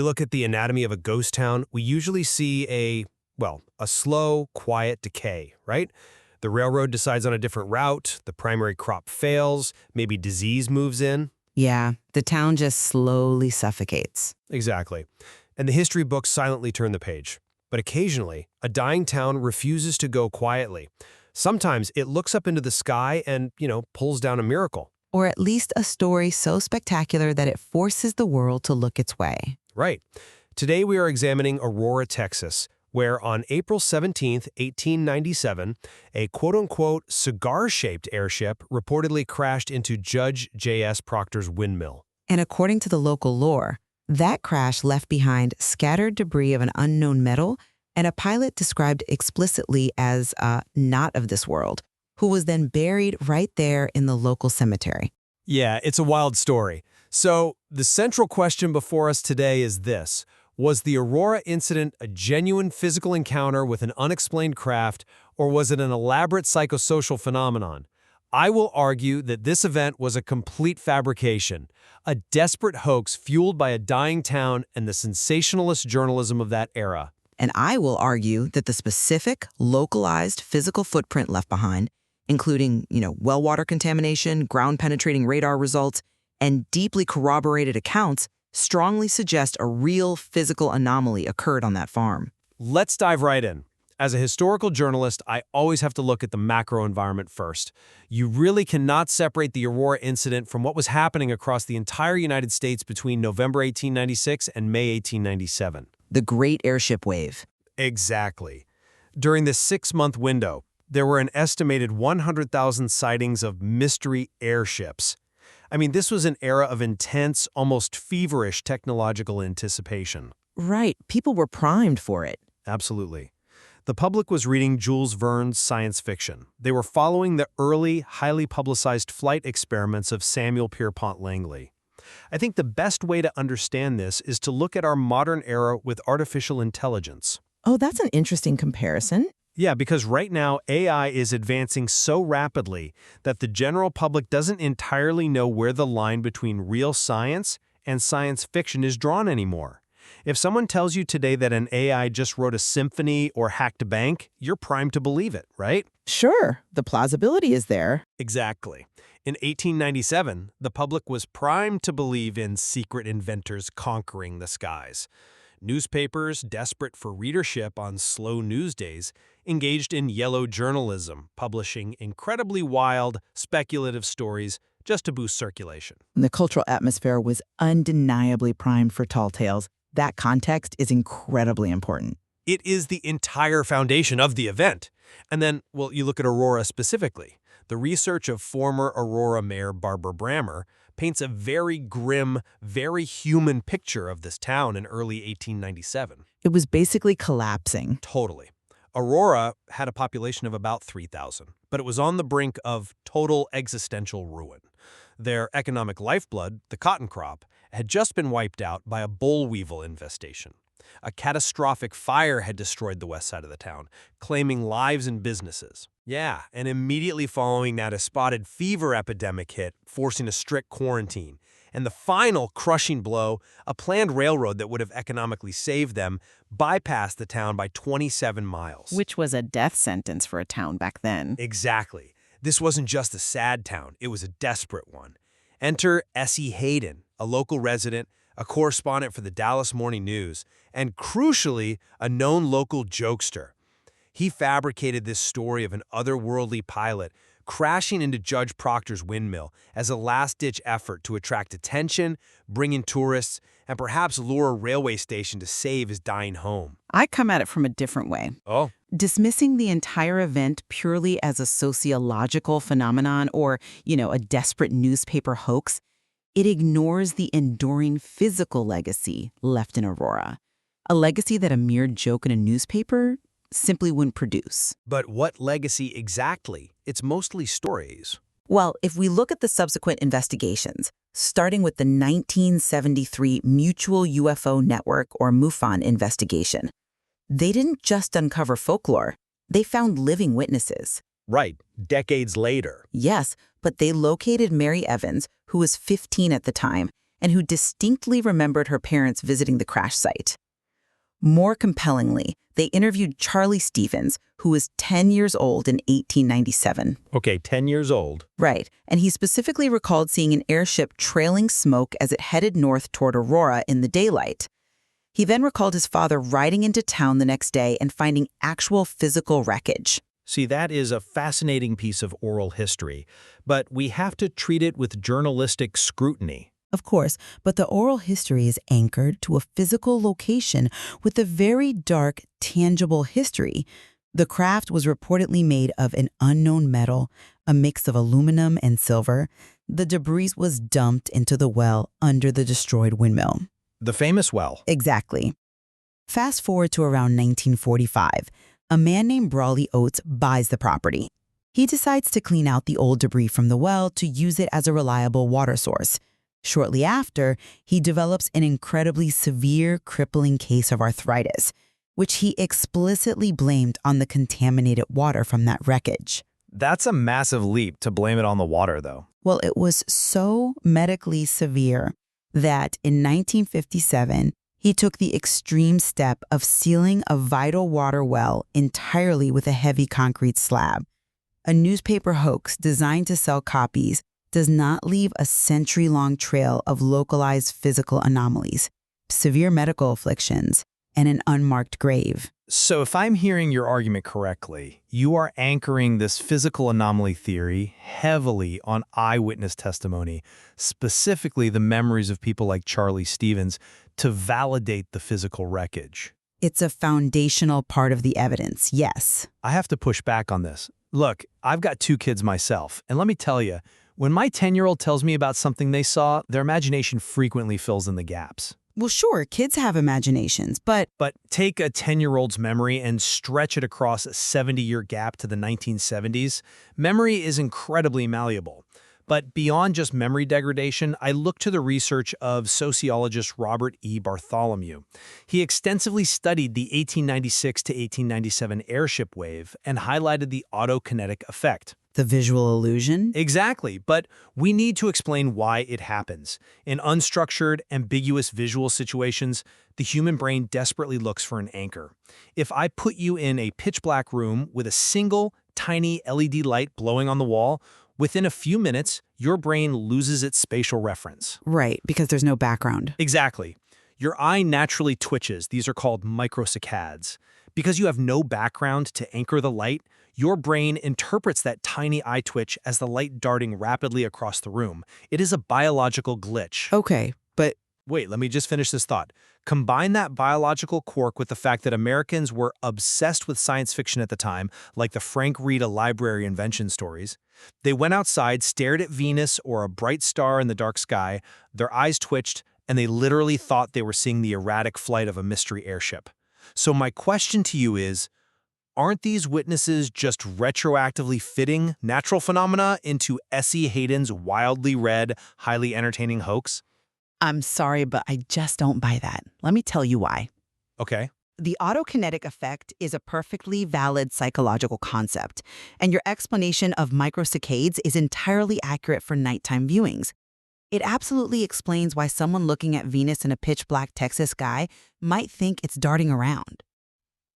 We look at the anatomy of a ghost town, we usually see a slow, quiet decay, right? The railroad decides on a different route, the primary crop fails, maybe disease moves in. Yeah, the town just slowly suffocates. Exactly. And the history books silently turn the page. But occasionally, a dying town refuses to go quietly. Sometimes it looks up into the sky and, pulls down a miracle. Or at least a story so spectacular that it forces the world to look its way. Right. Today we are examining Aurora, Texas, where on April 17, 1897, a quote-unquote cigar-shaped airship reportedly crashed into Judge J.S. Proctor's Windmill. And according to the local lore, that crash left behind scattered debris of an unknown metal and a pilot described explicitly as not of this world, who was then buried right there in the local cemetery. Yeah, it's a wild story. So the central question before us today is this. Was the Aurora incident a genuine physical encounter with an unexplained craft, or was it an elaborate psychosocial phenomenon? I will argue that this event was a complete fabrication, a desperate hoax fueled by a dying town and the sensationalist journalism of that era. And I will argue that the specific, localized physical footprint left behind, including, well water contamination, ground-penetrating radar results, and deeply corroborated accounts, strongly suggest a real physical anomaly occurred on that farm. Let's dive right in. As a historical journalist, I always have to look at the macro environment first. You really cannot separate the Aurora incident from what was happening across the entire United States between November 1896 and May 1897. The Great Airship Wave. Exactly. During this 6-month window, there were an estimated 100,000 sightings of mystery airships. I mean, this was an era of intense, almost feverish technological anticipation. Right. People were primed for it. Absolutely. The public was reading Jules Verne's science fiction. They were following the early, highly publicized flight experiments of Samuel Pierpont Langley. I think the best way to understand this is to look at our modern era with artificial intelligence. Oh, that's an interesting comparison. Yeah, because right now AI is advancing so rapidly that the general public doesn't entirely know where the line between real science and science fiction is drawn anymore. If someone tells you today that an AI just wrote a symphony or hacked a bank, you're primed to believe it, right? Sure, the plausibility is there. Exactly. In 1897, the public was primed to believe in secret inventors conquering the skies. Newspapers, desperate for readership on slow news days, engaged in yellow journalism, publishing incredibly wild, speculative stories just to boost circulation. The cultural atmosphere was undeniably primed for tall tales. That context is incredibly important. It is the entire foundation of the event. And then, you look at Aurora specifically. The research of former Aurora Mayor Barbara Brammer paints a very grim, very human picture of this town in early 1897. It was basically collapsing. Totally. Aurora had a population of about 3,000, but it was on the brink of total existential ruin. Their economic lifeblood, the cotton crop, had just been wiped out by a boll weevil infestation. A catastrophic fire had destroyed the west side of the town, claiming lives and businesses. Yeah, and immediately following that, a spotted fever epidemic hit, forcing a strict quarantine. And the final crushing blow, a planned railroad that would have economically saved them, bypassed the town by 27 miles. Which was a death sentence for a town back then. Exactly. This wasn't just a sad town, it was a desperate one. Enter S.E. Hayden, a local resident, a correspondent for the Dallas Morning News, and crucially, a known local jokester. He fabricated this story of an otherworldly pilot crashing into Judge Proctor's Windmill as a last-ditch effort to attract attention, bring in tourists, and perhaps lure a railway station to save his dying home. I come at it from a different way. Oh? Dismissing the entire event purely as a sociological phenomenon or, a desperate newspaper hoax, it ignores the enduring physical legacy left in Aurora. A legacy that a mere joke in a newspaper simply wouldn't produce. But what legacy exactly? It's mostly stories. Well, if we look at the subsequent investigations, starting with the 1973 Mutual UFO Network or MUFON investigation, they didn't just uncover folklore, they found living witnesses. Right, decades later. Yes, but they located Mary Evans, who was 15 at the time, and who distinctly remembered her parents visiting the crash site. More compellingly, they interviewed Charlie Stevens, who was 10 years old in 1897. Okay, 10 years old. Right, and he specifically recalled seeing an airship trailing smoke as it headed north toward Aurora in the daylight. He then recalled his father riding into town the next day and finding actual physical wreckage. See, that is a fascinating piece of oral history, but we have to treat it with journalistic scrutiny. Of course, but the oral history is anchored to a physical location with a very dark, tangible history. The craft was reportedly made of an unknown metal, a mix of aluminum and silver. The debris was dumped into the well under the destroyed windmill. The famous well. Exactly. Fast forward to around 1945. A man named Brawley Oates buys the property. He decides to clean out the old debris from the well to use it as a reliable water source. Shortly after, he develops an incredibly severe, crippling case of arthritis, which he explicitly blamed on the contaminated water from that wreckage. That's a massive leap to blame it on the water, though. Well, it was so medically severe that in 1957, he took the extreme step of sealing a vital water well entirely with a heavy concrete slab. A newspaper hoax designed to sell copies does not leave a century-long trail of localized physical anomalies, severe medical afflictions, and an unmarked grave. So if I'm hearing your argument correctly, you are anchoring this physical anomaly theory heavily on eyewitness testimony, specifically the memories of people like Charlie Stevens, to validate the physical wreckage. It's a foundational part of the evidence, yes. I have to push back on this. Look, I've got 2 kids myself, and let me tell you, when my 10-year-old tells me about something they saw, their imagination frequently fills in the gaps. Well, sure, kids have imaginations, but take a 10-year-old's memory and stretch it across a 70-year gap to the 1970s. Memory is incredibly malleable. But beyond just memory degradation, I look to the research of sociologist Robert E. Bartholomew. He extensively studied the 1896 to 1897 airship wave and highlighted the autokinetic effect. the visual illusion? Exactly, but we need to explain why it happens. In unstructured, ambiguous visual situations, the human brain desperately looks for an anchor. If I put you in a pitch-black room with a single, tiny LED light blowing on the wall, within a few minutes, your brain loses its spatial reference. Right, because there's no background. Exactly. Your eye naturally twitches. These are called microsaccades. Because you have no background to anchor the light, your brain interprets that tiny eye twitch as the light darting rapidly across the room. It is a biological glitch. Okay, but Wait, let me just finish this thought. Combine that biological quirk with the fact that Americans were obsessed with science fiction at the time, like the Frank Rita library invention stories. They went outside, stared at Venus or a bright star in the dark sky, their eyes twitched, and they literally thought they were seeing the erratic flight of a mystery airship. So my question to you is, aren't these witnesses just retroactively fitting natural phenomena into S.E. Hayden's wildly read, highly entertaining hoax? I'm sorry, but I just don't buy that. Let me tell you why. Okay. The autokinetic effect is a perfectly valid psychological concept, and your explanation of microsaccades is entirely accurate for nighttime viewings. It absolutely explains why someone looking at Venus in a pitch-black Texas sky might think it's darting around.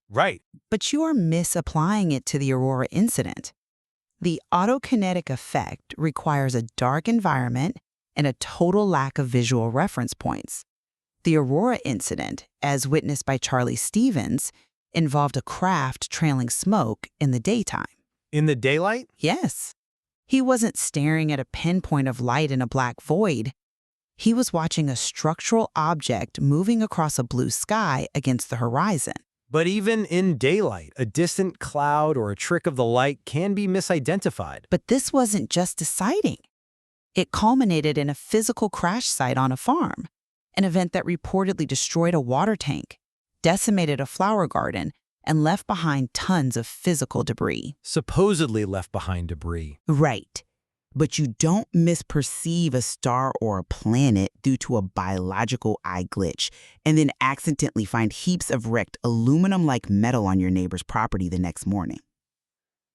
Right. But you are misapplying it to the Aurora incident. The autokinetic effect requires a dark environment and a total lack of visual reference points. The Aurora incident, as witnessed by Charlie Stevens, involved a craft trailing smoke in the daytime. In the daylight? Yes. He wasn't staring at a pinpoint of light in a black void. He was watching a structural object moving across a blue sky against the horizon. But even in daylight, a distant cloud or a trick of the light can be misidentified. But this wasn't just a sighting. It culminated in a physical crash site on a farm, an event that reportedly destroyed a water tank, decimated a flower garden, and left behind tons of physical debris. Supposedly left behind debris. Right. But you don't misperceive a star or a planet due to a biological eye glitch and then accidentally find heaps of wrecked aluminum-like metal on your neighbor's property the next morning.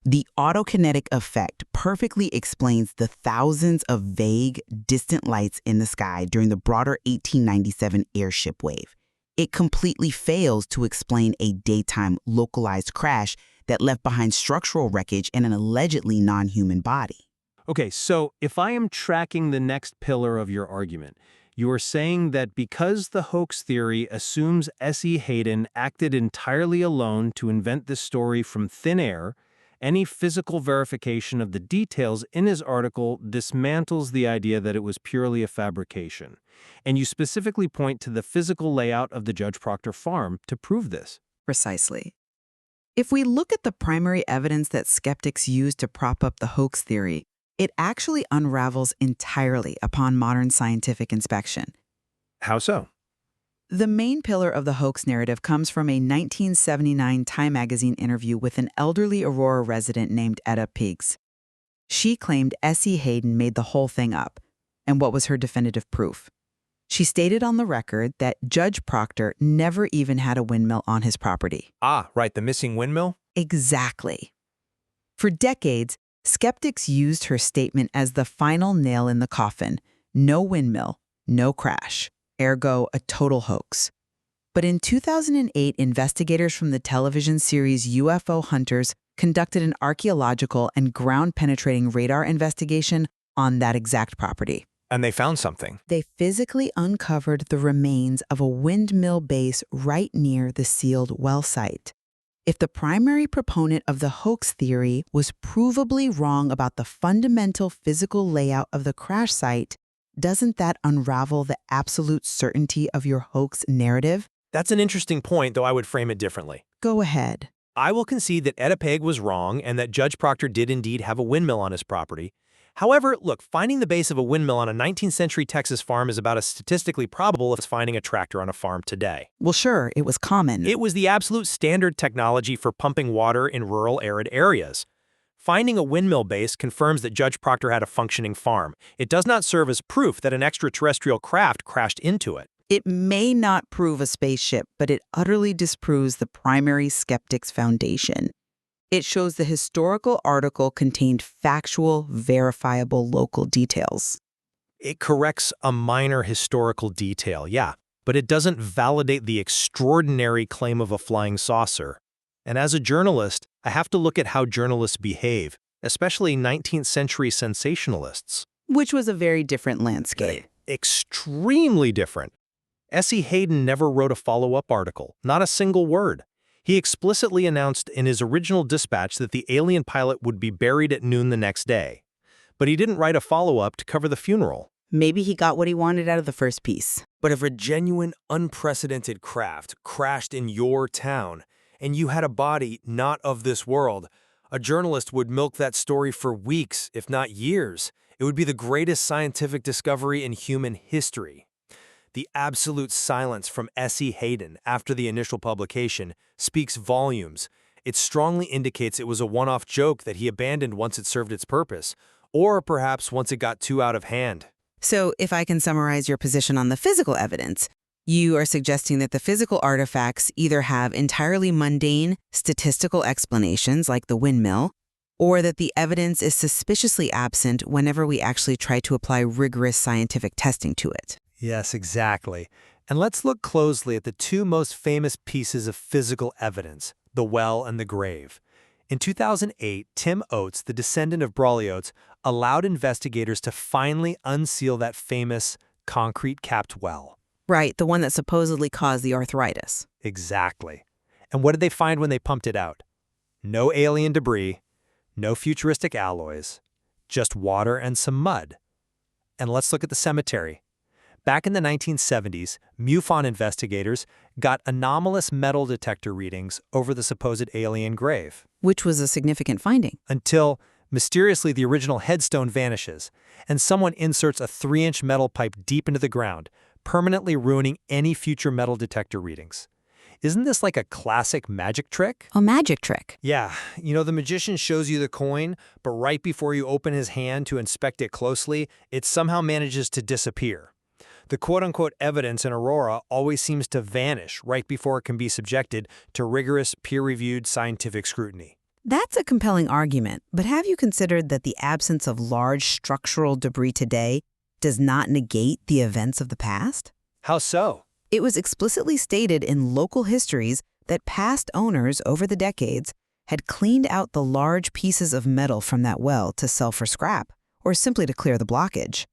The autokinetic effect perfectly explains the thousands of vague, distant lights in the sky during the broader 1897 airship wave. It completely fails to explain a daytime localized crash that left behind structural wreckage in an allegedly non-human body. Okay, so if I am tracking the next pillar of your argument, you are saying that because the hoax theory assumes S.E. Hayden acted entirely alone to invent this story from thin air, any physical verification of the details in his article dismantles the idea that it was purely a fabrication. And you specifically point to the physical layout of the Judge Proctor farm to prove this. Precisely. If we look at the primary evidence that skeptics use to prop up the hoax theory, it actually unravels entirely upon modern scientific inspection. How so? The main pillar of the hoax narrative comes from a 1979 Time magazine interview with an elderly Aurora resident named Etta Piggs. She claimed S.E. Hayden made the whole thing up, and what was her definitive proof? She stated on the record that Judge Proctor never even had a windmill on his property. Ah, right, the missing windmill? Exactly. For decades, skeptics used her statement as the final nail in the coffin. No windmill, no crash. Ergo, a total hoax. But in 2008, investigators from the television series UFO Hunters conducted an archaeological and ground-penetrating radar investigation on that exact property. And they found something. They physically uncovered the remains of a windmill base right near the sealed well site. If the primary proponent of the hoax theory was provably wrong about the fundamental physical layout of the crash site, doesn't that unravel the absolute certainty of your hoax narrative? That's an interesting point, though I would frame it differently. Go ahead. I will concede that Etta Pig was wrong and that Judge Proctor did indeed have a windmill on his property. However, look, finding the base of a windmill on a 19th century Texas farm is about as statistically probable as finding a tractor on a farm today. Well, sure, it was common. It was the absolute standard technology for pumping water in rural, arid areas. Finding a windmill base confirms that Judge Proctor had a functioning farm. It does not serve as proof that an extraterrestrial craft crashed into it. It may not prove a spaceship, but it utterly disproves the primary skeptic's foundation. It shows the historical article contained factual, verifiable local details. It corrects a minor historical detail, yeah, but it doesn't validate the extraordinary claim of a flying saucer. And as a journalist, I have to look at how journalists behave, especially 19th century sensationalists. Which was a very different landscape. Extremely different. S.E. Hayden never wrote a follow-up article, not a single word. He explicitly announced in his original dispatch that the alien pilot would be buried at noon the next day. But he didn't write a follow-up to cover the funeral. Maybe he got what he wanted out of the first piece. But if a genuine, unprecedented craft crashed in your town, and you had a body not of this world, a journalist would milk that story for weeks, if not years. It would be the greatest scientific discovery in human history. The absolute silence from S.E. Hayden after the initial publication speaks volumes. It strongly indicates it was a one-off joke that he abandoned once it served its purpose, or perhaps once it got too out of hand. So, if I can summarize your position on the physical evidence, you are suggesting that the physical artifacts either have entirely mundane, statistical explanations like the windmill, or that the evidence is suspiciously absent whenever we actually try to apply rigorous scientific testing to it. Yes, exactly. And let's look closely at the two most famous pieces of physical evidence, the well and the grave. In 2008, Tim Oates, the descendant of Brawley Oates, allowed investigators to finally unseal that famous concrete-capped well. Right, the one that supposedly caused the arthritis. Exactly. And what did they find when they pumped it out? No alien debris, no futuristic alloys, just water and some mud. And let's look at the cemetery. Back in the 1970s, MUFON investigators got anomalous metal detector readings over the supposed alien grave. Which was a significant finding. Until, mysteriously, the original headstone vanishes, and someone inserts a 3-inch metal pipe deep into the ground, permanently ruining any future metal detector readings. Isn't this like a classic magic trick? A magic trick? Yeah, you know, the magician shows you the coin, but right before you open his hand to inspect it closely, it somehow manages to disappear. The quote-unquote evidence in Aurora always seems to vanish right before it can be subjected to rigorous, peer-reviewed scientific scrutiny. That's a compelling argument, but have you considered that the absence of large structural debris today does not negate the events of the past? How so? It was explicitly stated in local histories that past owners over the decades had cleaned out the large pieces of metal from that well to sell for scrap or simply to clear the blockage.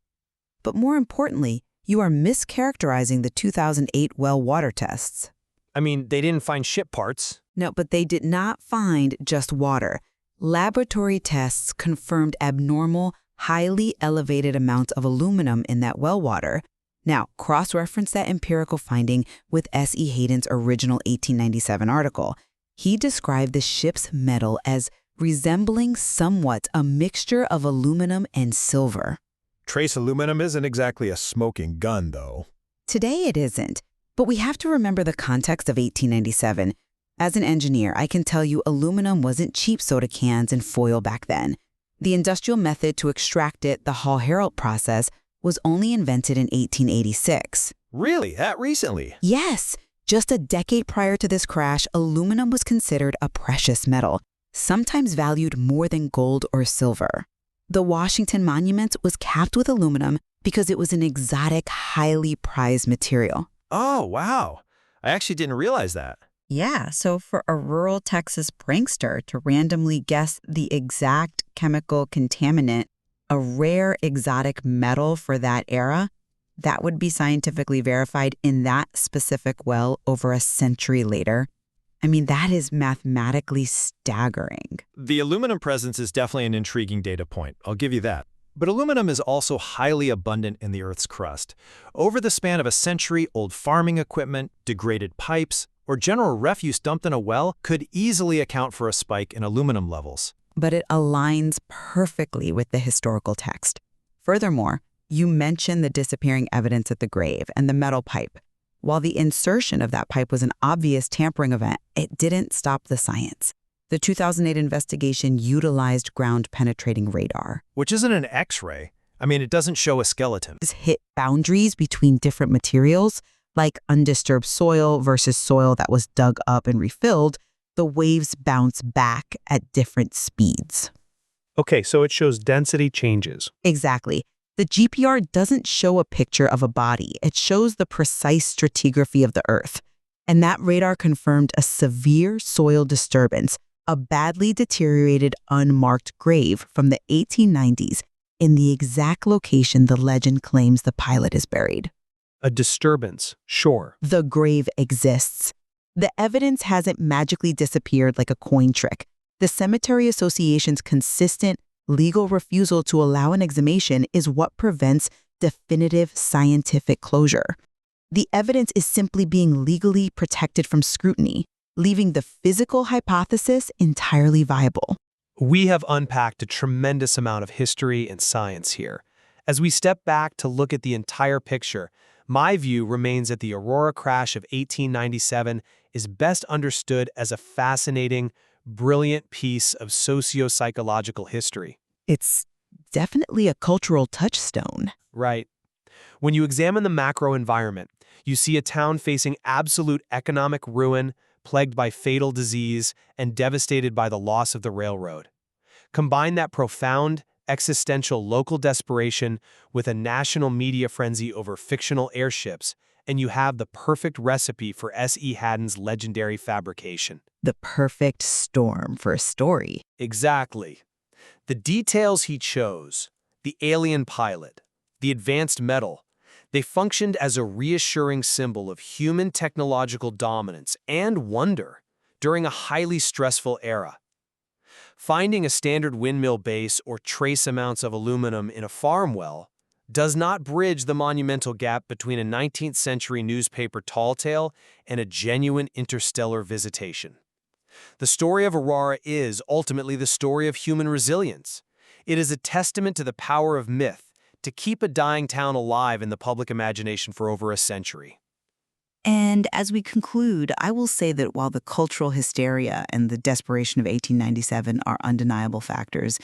But more importantly, you are mischaracterizing the 2008 well water tests. I mean, they didn't find ship parts. No, but they did not find just water. Laboratory tests confirmed abnormal, highly elevated amounts of aluminum in that well water. Now, cross-reference that empirical finding with S.E. Hayden's original 1897 article. He described the ship's metal as resembling somewhat a mixture of aluminum and silver. Trace aluminum isn't exactly a smoking gun, though. Today it isn't, but we have to remember the context of 1897. As an engineer, I can tell you aluminum wasn't cheap soda cans and foil back then. The industrial method to extract it, the Hall-Héroult process, was only invented in 1886. Really? That recently? Yes. Just a decade prior to this crash, aluminum was considered a precious metal, sometimes valued more than gold or silver. The Washington Monument was capped with aluminum because it was an exotic, highly prized material. Oh, wow. I actually didn't realize that. Yeah, so for a rural Texas prankster to randomly guess the exact chemical contaminant, a rare exotic metal for that era, that would be scientifically verified in that specific well over a century later. I mean, that is mathematically staggering. The aluminum presence is definitely an intriguing data point. I'll give you that. But aluminum is also highly abundant in the Earth's crust. Over the span of a century, old farming equipment, degraded pipes, or general refuse dumped in a well could easily account for a spike in aluminum levels. But it aligns perfectly with the historical text. Furthermore, you mentioned the disappearing evidence at the grave and the metal pipe. While the insertion of that pipe was an obvious tampering event, it didn't stop the science. The 2008 investigation utilized ground-penetrating radar, Which isn't an X-ray. I mean, it doesn't show a skeleton. hit boundaries between different materials, like undisturbed soil versus soil that was dug up and refilled. The waves bounce back at different speeds. Okay, so it shows density changes. Exactly. The GPR doesn't show a picture of a body. It shows the precise stratigraphy of the Earth. And that radar confirmed a severe soil disturbance, a badly deteriorated, unmarked grave from the 1890s in the exact location the legend claims the pilot is buried. A disturbance, sure. The grave exists. The evidence hasn't magically disappeared like a coin trick. The Cemetery Association's consistent legal refusal to allow an exhumation is what prevents definitive scientific closure. The evidence is simply being legally protected from scrutiny, leaving the physical hypothesis entirely viable. We have unpacked a tremendous amount of history and science here. As we step back to look at the entire picture, my view remains that the Aurora crash of 1897 is best understood as a fascinating, brilliant piece of socio-psychological history. It's definitely a cultural touchstone. Right. When you examine the macro environment, you see a town facing absolute economic ruin, plagued by fatal disease, and devastated by the loss of the railroad. Combine that profound, existential local desperation with a national media frenzy over fictional airships, and you have the perfect recipe for S.E. Haddon's legendary fabrication. The perfect storm for a story. Exactly. The details he chose, the alien pilot, the advanced metal, they functioned as a reassuring symbol of human technological dominance and wonder during a highly stressful era. Finding a standard windmill base or trace amounts of aluminum in a farm well does not bridge the monumental gap between a 19th century newspaper tall tale and a genuine interstellar visitation. The story of Aurora is ultimately the story of human resilience. It is a testament to the power of myth to keep a dying town alive in the public imagination for over a century. And as we conclude, I will say that while the cultural hysteria and the desperation of 1897 are undeniable factors,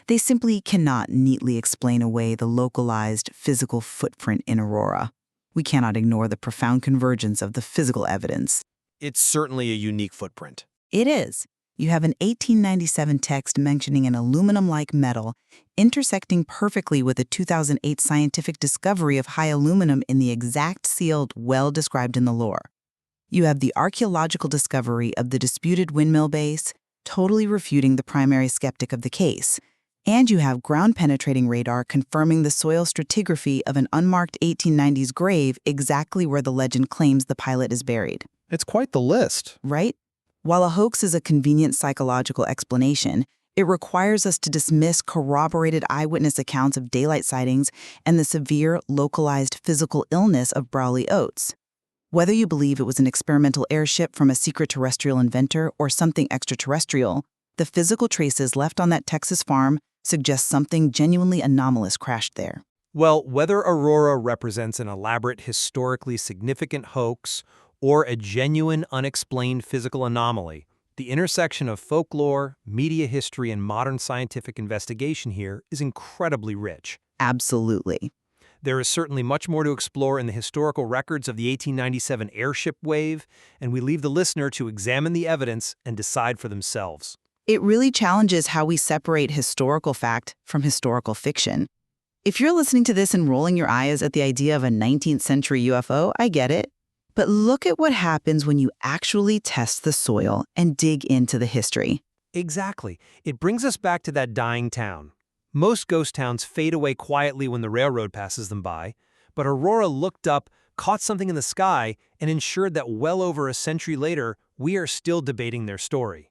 they simply cannot neatly explain away the localized physical footprint in Aurora. We cannot ignore the profound convergence of the physical evidence. It's certainly a unique footprint. It is. You have an 1897 text mentioning an aluminum-like metal intersecting perfectly with a 2008 scientific discovery of high aluminum in the exact sealed well described in the lore. You have the archaeological discovery of the disputed Windmill base, totally refuting the primary skeptic of the case. And you have ground-penetrating radar confirming the soil stratigraphy of an unmarked 1890s grave exactly where the legend claims the pilot is buried. It's quite the list. Right? While a hoax is a convenient psychological explanation, it requires us to dismiss corroborated eyewitness accounts of daylight sightings and the severe, localized physical illness of Brawley Oates. Whether you believe it was an experimental airship from a secret terrestrial inventor or something extraterrestrial, the physical traces left on that Texas farm suggest something genuinely anomalous crashed there. Well, whether Aurora represents an elaborate, historically significant hoax or a genuine, unexplained physical anomaly, the intersection of folklore, media history, and modern scientific investigation here is incredibly rich. Absolutely. There is certainly much more to explore in the historical records of the 1897 airship wave, and we leave the listener to examine the evidence and decide for themselves. It really challenges how we separate historical fact from historical fiction. If you're listening to this and rolling your eyes at the idea of a 19th century UFO, I get it. But look at what happens when you actually test the soil and dig into the history. Exactly. It brings us back to that dying town. Most ghost towns fade away quietly when the railroad passes them by, but Aurora looked up, caught something in the sky, and ensured that well over a century later, we are still debating their story.